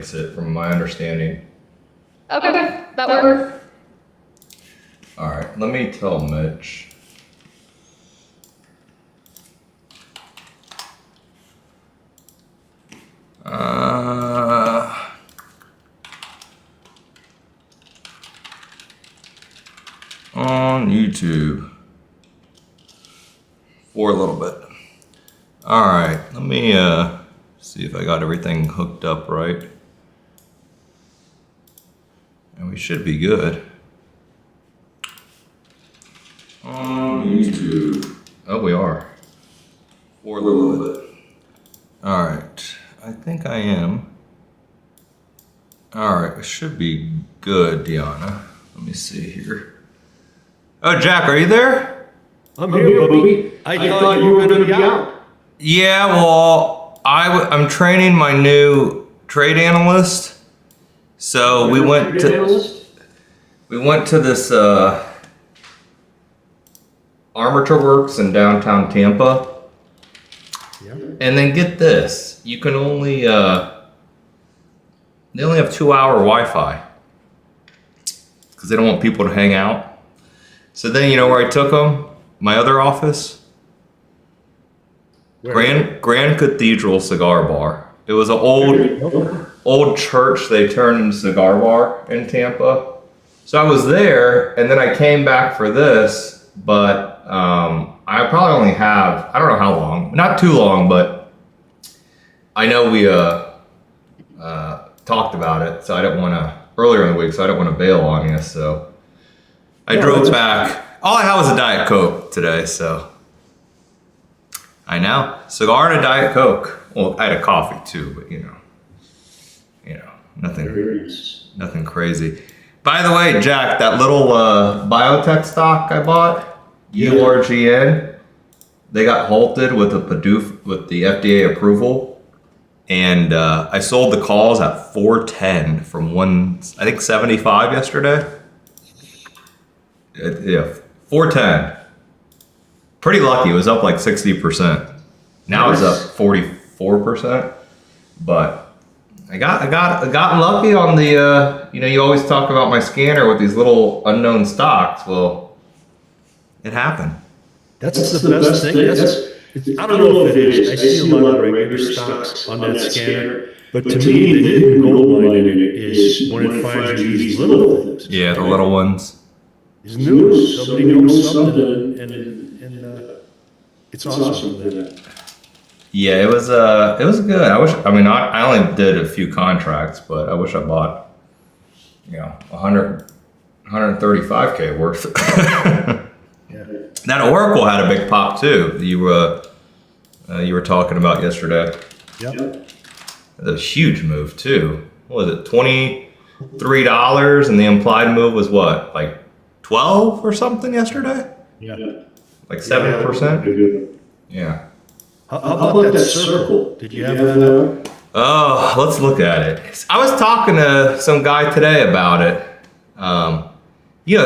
it from my understanding. Okay, that works. All right, let me tell Mitch. On YouTube for a little bit. All right, let me see if I got everything hooked up right. And we should be good. On YouTube. Oh, we are. For a little bit. All right, I think I am. All right, it should be good, Deanna. Let me see here. Oh, Jack, are you there? I'm here, Bobby. I thought you were going to be out. Yeah, well, I'm training my new trade analyst. So we went to this Armature Works in downtown Tampa. Yeah. And then get this, you can only they only have 2-hour Wi-Fi because they don't want people to hang out. So then you know where I took them? My other office, Grand Cathedral Cigar Bar. It was an old church they turned into cigar bar in Tampa. So I was there, and then I came back for this, but I probably only have, I don't know how long, not too long, but I know we talked about it, so I didn't want to, earlier in the week, so I didn't want to bail on you, so I drove back. All I had was a Diet Coke today, so I know. Cigar and a Diet Coke. Well, I had a coffee too, but you know, nothing crazy. By the way, Jack, that little biotech stock I bought, URGN, they got halted with the FDA approval, and I sold the calls at 410 from 175 yesterday. Yeah, 410. Pretty lucky. It was up like 60%. Now it's up 44%. But I got lucky on the. You always talk about my scanner with these little unknown stocks. Well, it happened. That's the best thing. I don't know if it is. I see a lot of regular stocks on that scanner. But to me, the hidden gold mine in it is when it finds you these little things. Yeah, the little ones. It's news. Somebody knows something, and it's awesome for that. Yeah, it was good. I only did a few contracts, but I wish I bought 135K worth. Yeah. That Oracle had a big pop too. You were talking about yesterday. Yep. It was a huge move too. What was it, $23, and the implied move was what, like 12 or something yesterday? Yeah. Like 7%? Yeah. How about that circle? Did you have that? Oh, let's look at it. I was talking to some guy today about it.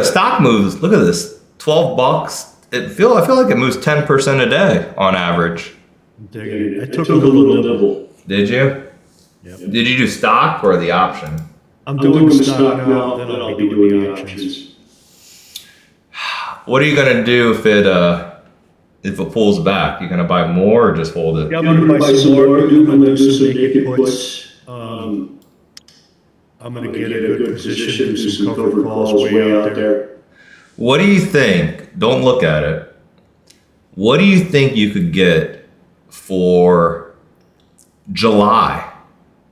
Stock moves, look at this, $12. I feel like it moves 10% a day on average. I took a little nibble. Did you? Yep. Did you do stock or the option? I'm doing the stock now, then I'll be doing the options. What are you gonna do if it pulls back? You gonna buy more or just hold it? Yeah, I'm gonna buy some more. I'm gonna do some naked puts. I'm gonna get a good position, do some cover calls way out there. What do you think? Don't look at it. What do you think you could get for July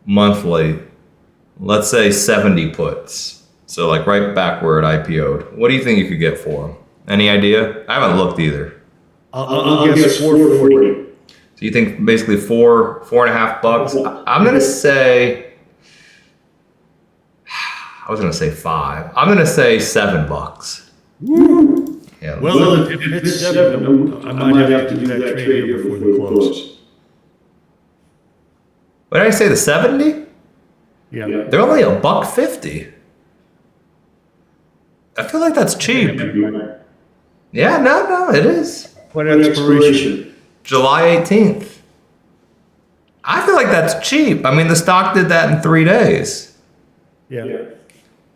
monthly? Let's say 70 puts. So like right back where it IPO'd. What do you think you could get for them? Any idea? I haven't looked either. I'll guess 440. So you think basically $4.5? I'm gonna say. I was gonna say 5. I'm gonna say $7. Woo! Yeah. Well, if it's 7, I might have to do that trade here before the close. What did I say? The 70? Yeah. They're only $1.50. I feel like that's cheap. Yeah, no, it is. What expiration? July 18th. I feel like that's cheap. I mean, the stock did that in 3 days. Yeah.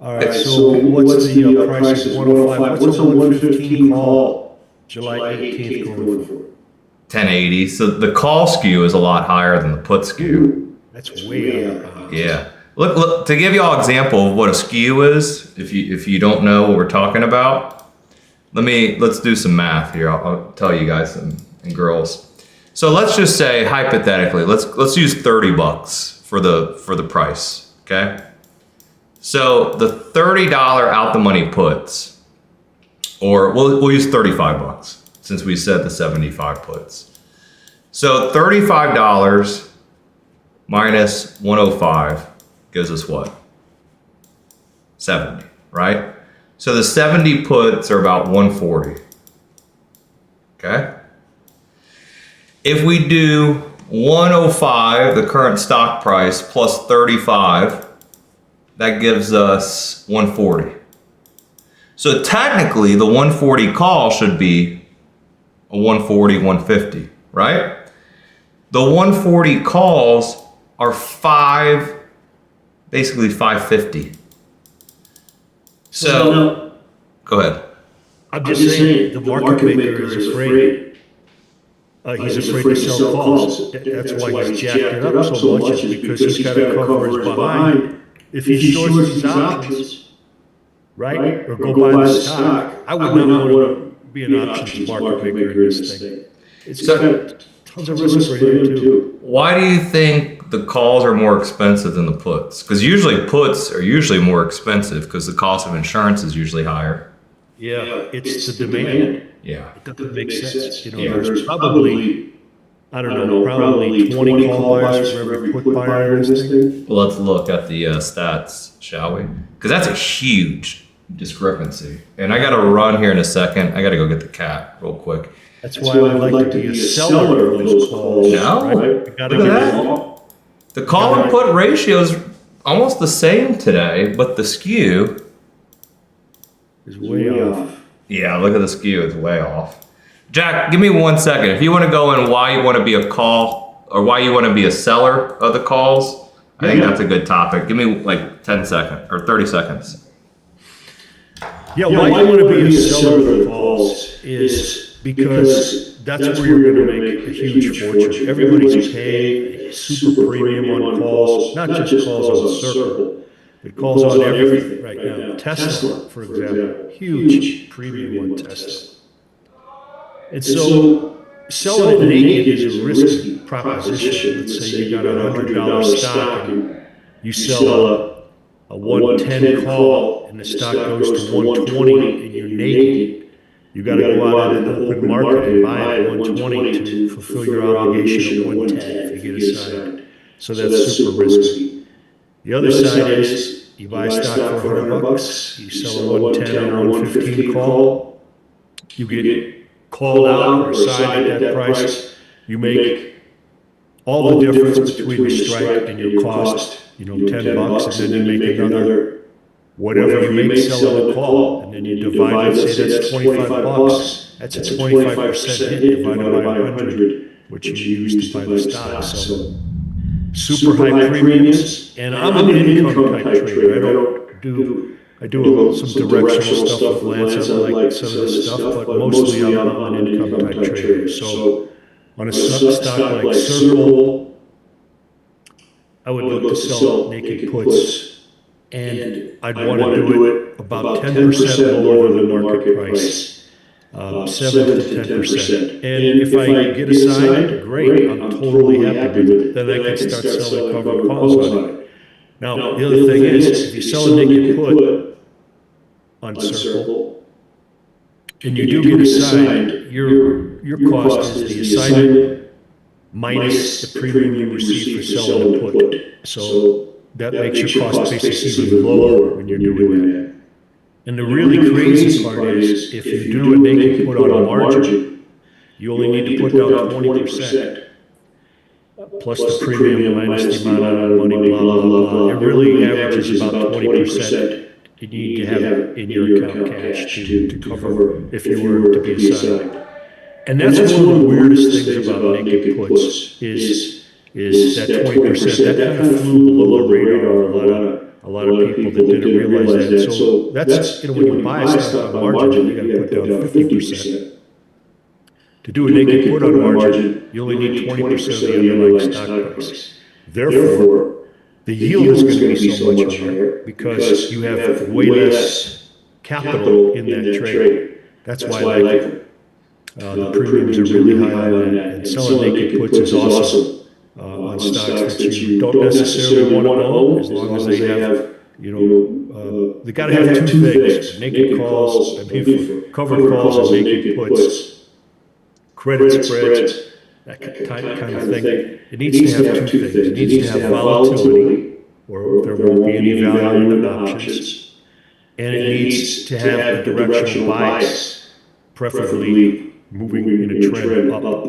All right, so what's the price of 105? What's a 115 call July 18th going for? 1080. So the call skew is a lot higher than the put skew. That's way up. Yeah. Look, to give y'all an example of what a skew is, if you don't know what we're talking about, let's do some math here. I'll tell you guys and girls. So let's just say hypothetically, let's use $30 for the price, okay? So the $30 out the money puts, or we'll use $35 since we said the 75 puts. So $35 minus 105 gives us what? 70, right? So the 70 puts are about 140. Okay? If we do 105, the current stock price, plus 35, that gives us 140. So technically, the 140 call should be a 140, 150, right? The 140 calls are basically 550. So, go ahead. I'm just saying, the market maker is afraid. He's afraid to sell calls. That's why he's jacked it up so much, is because he's got to cover his behind. If he shorts these options, right, or go buy the stock, I would not want to be an options market maker in this thing. It's got tons of risk for him too. Why do you think the calls are more expensive than the puts? Because usually puts are usually more expensive because the cost of insurance is usually higher. Yeah, it's the demand. Yeah. It doesn't make sense. There's probably, I don't know, probably 20 call buyers for every put buyer in this thing. Well, let's look at the stats, shall we? Because that's a huge discrepancy. And I got to run here in a second. I got to go get the cat real quick. That's why I would like to be a seller of those calls. No, right? look at that. The call and put ratio is almost the same today, but the skew is way off. Yeah, look at the skew. It's way off. Jack, give me 1 second. If you want to go in why you want to be a call or why you want to be a seller of the calls, I think that's a good topic. Give me like 10 seconds or 30 seconds. Yeah, why you want to be a seller of the calls is because that's where you're going to make a huge fortune. Everybody's paying a super premium on calls, not just calls on the circle. It calls on everything right now. Tesla, for example, huge premium on Tesla. And so selling it naked is a risky proposition. Let's say you got a $100 stock and you sell a 110 call and the stock goes to 120 and you're naked. You got to go out in the open market and buy it at 120 to fulfill your obligation at 110 if you get assigned. So that's super risky. The other side is you buy a stock for $100, you sell a 110 or 115 call, you get called out or assigned at that price, you make all the difference between the strike and your cost, $10, and then you make another whatever you make selling the call, and then you divide it, say that's $25. That's a 25% hit divided by 100, which you use to buy the stock. So super high premiums, and I'm an income type trader. I do some directional stuff with Lance. I like some of this stuff, but mostly I'm an income type trader. So on a stock like Circle, I would look to sell naked puts, and I'd want to do it about 10% lower than the market price, 7 to 10%. And if I get assigned, great, I'm totally happy with it. Then I can start selling covered calls on it. Now, the other thing is, if you sell a naked put on Circle, and you do get assigned, your cost is the assignment minus the premium you receive for selling the put. So that makes your cost basis even lower when you're doing that. And the really crazy part is, if you do a naked put on a margin, you only need to put down 20%. Plus the premium minus the amount of money, blah, blah, blah. It really averages about 20%. You need to have in your account cash to cover if you were to be assigned. And that's one of the weirdest things about naked puts is is that 20%. That kind of flew below the radar of a lot of people that didn't realize that. So that's, when you buy a stock on margin, you got to put down 50%. To do a naked put on margin, you only need 20% of the underlying stock price. Therefore, the yield is going to be so much higher because you have way less capital in that trade. That's why I like it. The premiums are really high on that, and selling naked puts is awesome on stocks that you don't necessarily want to own, as long as they have, they got to have two things: naked calls, covered calls, and naked puts. Credit spreads, that kind of thing. It needs to have two things. It needs to have volatility, or there won't be any value in the options. And it needs to have a directional bias, preferably moving in a trend up.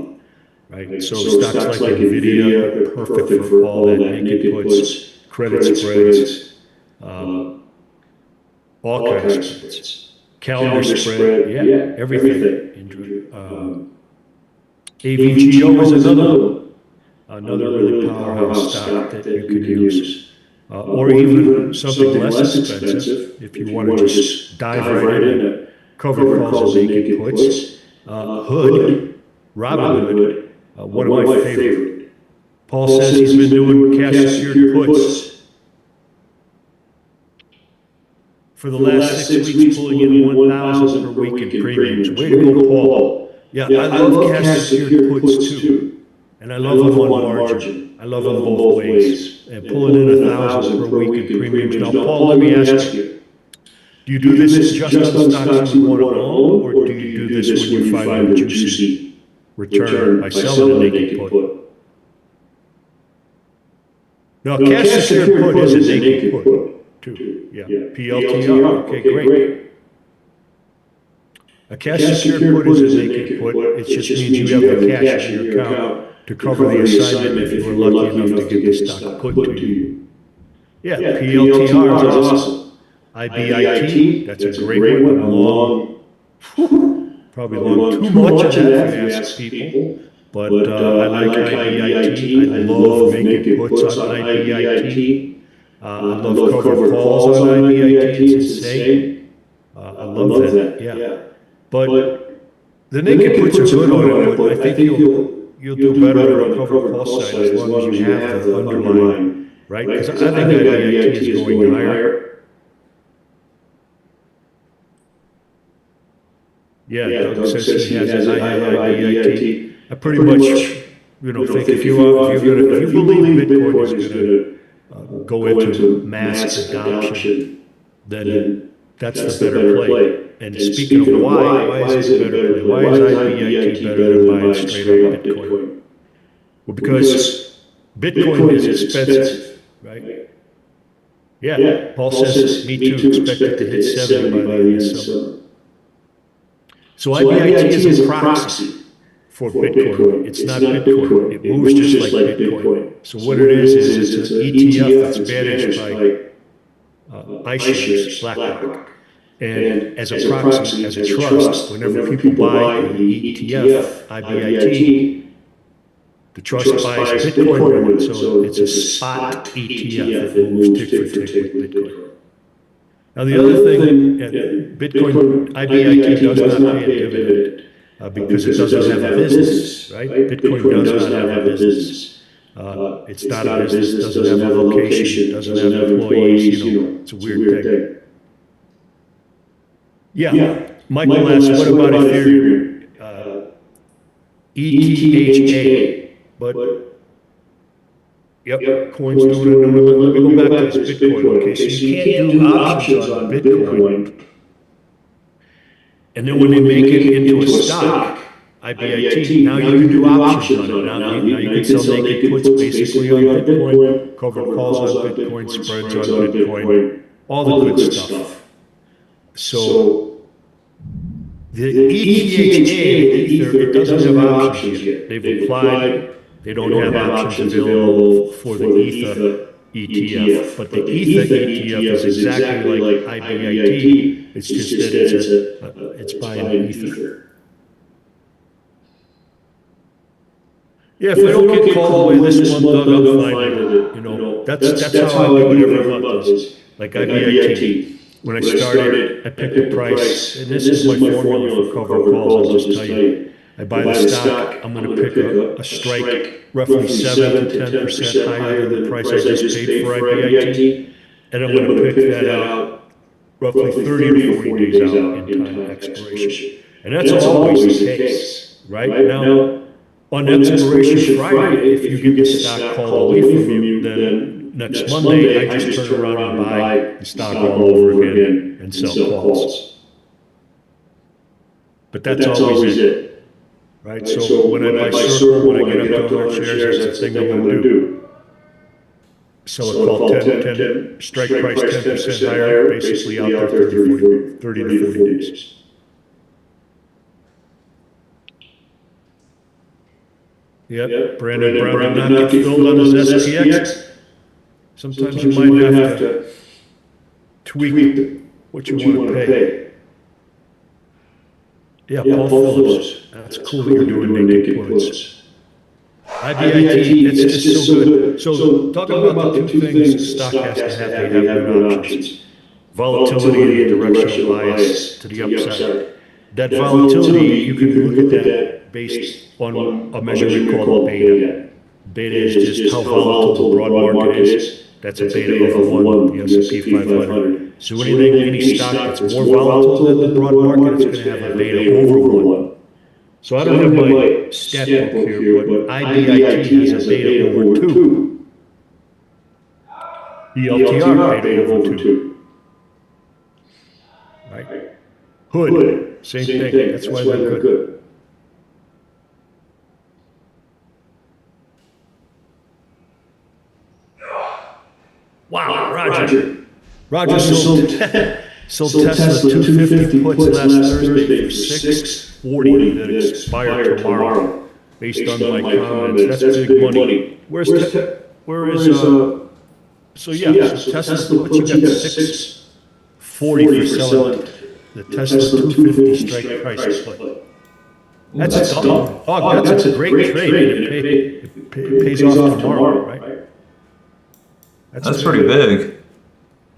Right? So stocks like NVIDIA are perfect for all that naked puts, credit spreads, all kinds of spreads. Calendar spread, everything. AVGO is another really powerhouse stock that you could use. Or even something less expensive, if you want to just dive right into covered calls and naked puts. Hood, Robinhood, one of my favorite. Paul says he's been doing cash secured puts for the last 6 weeks, pulling in 1,000 per week in premiums. Way to go, Paul. Yeah, I love cash secured puts too, and I love them on margin. I love them both ways, and pulling in 1,000 per week in premiums. Now, Paul, let me ask you: do you do this just on stocks you want to own, or do you do this when you find a juicy return by selling a naked put? Now, cash secured put is a naked put too. Yeah, PLTR. Okay, great. A cash secured put is a naked put. It just means you have the cash in your account to cover the assignment if you were lucky enough to get the stock put to you. Yeah, PLTR is awesome. IBIT, that's a great one. Probably long too much of that if you ask people. But I like IBIT. I love naked puts on IBIT. I love covered calls on IBIT. It's insane. I love that. Yeah. But the naked puts are good on it, but I think you'll do better on the covered call side as long as you have the underlying, right? Because I think IBIT is going higher. Yeah, Doug says he has it. I have IBIT. I pretty much, think if you believe Bitcoin is going to go into mass adoption, then that's the better play. And speaking of why is it better? Why is IBIT better than buying straight up Bitcoin? Well, because Bitcoin is expensive, right? Yeah, Paul says, me too, expect it to hit 70 by the end of summer. So IBIT is a proxy for Bitcoin. It's not Bitcoin. It moves just like Bitcoin. So what it is it's an ETF that's managed by iShares, BlackRock. And as a proxy, as a trust, whenever people buy the ETF, IBIT, the trust buys Bitcoin with it, so it's a spot ETF that moves tick for tick with Bitcoin. Now the other thing, Bitcoin, IBIT does not pay a dividend because it doesn't have a business, right? Bitcoin does not have a business. It's not a business, doesn't have a location, doesn't have employees, it's a weird thing. Yeah. Michael asks, what about Ethereum? ETHA. But, coin's doing it. Let me go back to this Bitcoin. Okay, so you can't do options on Bitcoin. And then when they make it into a stock, IBIT, now you can do options on it. Now you can sell naked puts basically on Bitcoin, covered calls on Bitcoin, spreads on Bitcoin, all the good stuff. So the ETHA, it doesn't have options yet. They've applied, they don't have options available for the ETHA ETF. But the ETHA ETF is exactly like IBIT, it's just that it's buying Ether. Yeah, if we don't get called away this month, Doug, I'm fine with it. You know, that's how I do it every month. Is like IBIT. When I started, I picked a price, and this is my formula for cover calls, I'll just tell you. I buy the stock, I'm gonna pick a strike roughly 7 to 10% higher than the price I just paid for IBIT. And I'm gonna pick that out roughly 30 to 40 days out in time of expiration. And that's always the case, right? Now, on expiration Friday, if you get the stock called away from you, then next Monday, I just turn around and buy the stock all over again and sell calls. But that's always it. Right, so when I buy Circle, when I get up to 100 shares, that's the thing I'm gonna do. Sell a call 10, strike price 10% higher, basically out there 30 to 40 days. Yep, Brandon Brown did not get filled on his SPX. Sometimes you might have to tweak what you want to pay. Yeah, Paul Phillips. That's cool that you're doing naked puts. IBIT, it's just so good. So talking about the two things the stock has to have, they have good options. Volatility and directional bias to the upside. That volatility, you can look at that based on a measurement called beta. Beta is just how volatile the broad market is. That's a beta of 1, the S&P 500. So any stock that's more volatile than the broad market, it's going to have a beta over 1. So I don't have my stat book here, but IBIT has a beta over 2. The LTR beta over 2. Right? Hood, same thing. That's why they're good. Wow, Roger sold Tesla 250 puts last Thursday for $640 that expire tomorrow. Based on my comments, that's big money. Where is so Tesla puts you got 640 for selling the Tesla 250 strike price play. That's a great trade. It pays off tomorrow, right? That's pretty big.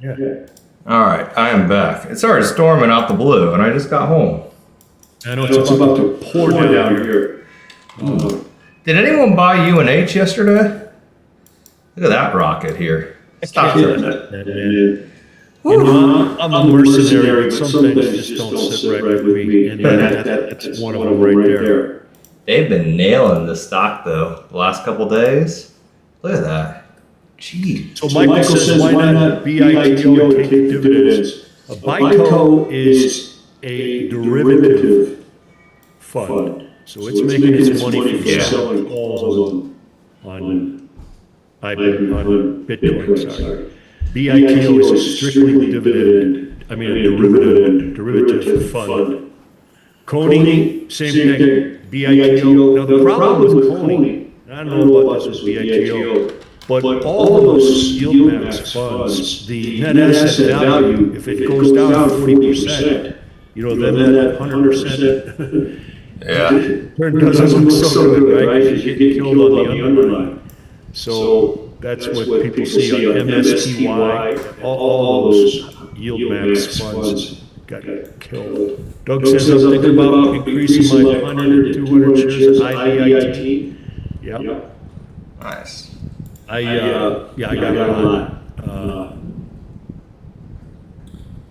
Yeah. All right, I am back. It started storming out the blue, and I just got home. I know it's about to pour down here. Did anyone buy UNH yesterday? Look at that rocket here. Stop it. You know, I'm a mercenary, but some things just don't sit right with me, and that's one of them right there. They've been nailing the stock, though, the last couple days. Look at that. Gee. So Michael says, why not BITO take dividends? A BITO is a derivative fund. So it's making its money from selling calls on Bitcoin, sorry. BITO is a strictly derivative fund. Coney, same thing. BITO. Now the problem with Coney, I don't know about this with BITO, but all of those yield max funds, the net asset value, if it goes down 40%, then that 100% return doesn't look so good, right? Because you get killed on the underlying. So that's what people see on MSTY, all those yield max funds got killed. Doug says, I'm thinking about increasing my 100 to 200 shares of IBIT. Yep. Nice. I got it on.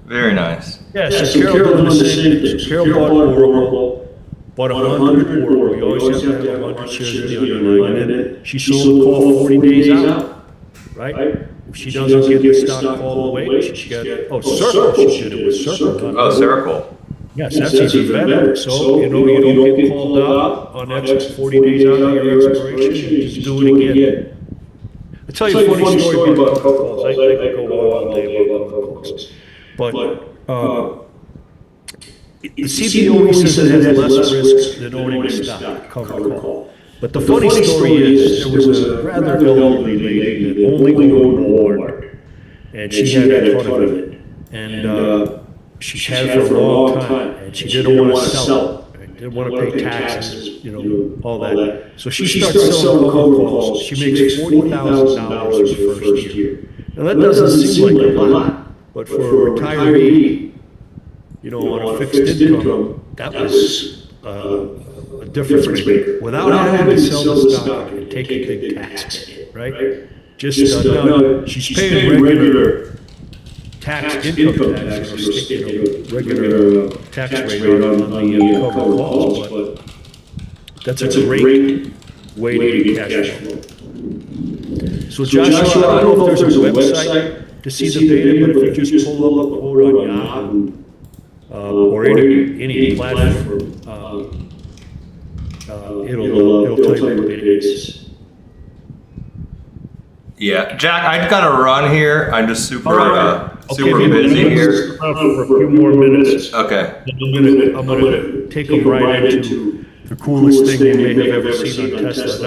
Very nice. Yeah, so Carol did the same thing. So Carol bought Oracle, bought 100 Oracle. You always have to have 100 shares of the underlying, and then she sold the call 40 days out, right? If she doesn't get the stock call away, she got, Circle, she did it with Circle. Oh, Circle. Yes, that's even better. So, you don't get called out on X 40 days out of your expiration, you just do it again. I'll tell you a funny story about cover calls. I could go on all day about cover calls. But the CBOE says it has less risk than owning a stock, cover call. But the funny story is there was a rather elderly lady that only owned Walmart. And she had a ton of it. And she had it for a long time. And she didn't want to sell it. didn't want to pay taxes, all that. So she starts selling cold calls. She makes $40,000 her first year. Now that doesn't seem like a lot, but for a retiree, on a fixed income, that was a difference maker. Without having to sell the stock and take a big tax hit, right? Just now, she's paying regular income tax, regular tax rate on the covered calls, but that's a great way to get cash flow. So Joshua, I don't know if there's a website to see the data, but if you just pull up a quote on Yahoo or any platform, it'll tell you what it is. Yeah, Jack, I gotta run here. I'm just super super Okay, busy here. For a few more minutes. Okay. I'm gonna take them right into the coolest thing you may have ever seen on Tesla.